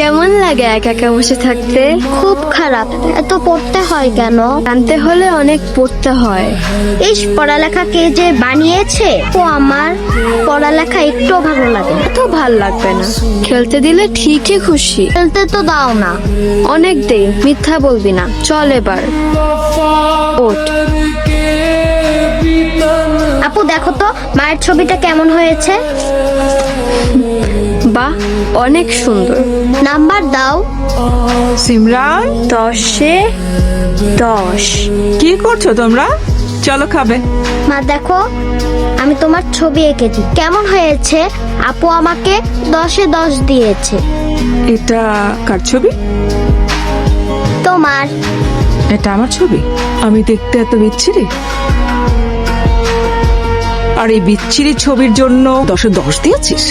কেমন লাগে একা একা বসে থাকতে? খুব খারাপ। এত পড়তে হয় কেন? জানতে হলে অনেক পড়তে হয়। ইস, পড়ালেখা কে যে বানিয়েছে! ও আমার পড়ালেখা একটু ভালো লাগে না। তো ভাল লাগবে না, খেলতে দিলে ঠিকই খুশি। খেলতে তো দাও না। অনেক দেরি, মিথ্যা বলবি না। চল এবার ওঠ। আপু দেখো তো মায়ের ছবিটা কেমন হয়েছে। বাহ, অনেক সুন্দর। নাম্বার দাও। সিমরান, 10-এ 10। কি করছো তোমরা? চলো খাবে। মা দেখো, আমি তোমার ছবি এঁকেছি, কেমন হয়েছে? আপু আমাকে 10-এ 10 দিয়েছে। এটা কার ছবি? তোমার। এটা আমার ছবি? আমি দেখতে এত বিচ্ছিরি? আর এই বিচ্ছিরি ছবির জন্য 10-এ 10 দিয়েছিস?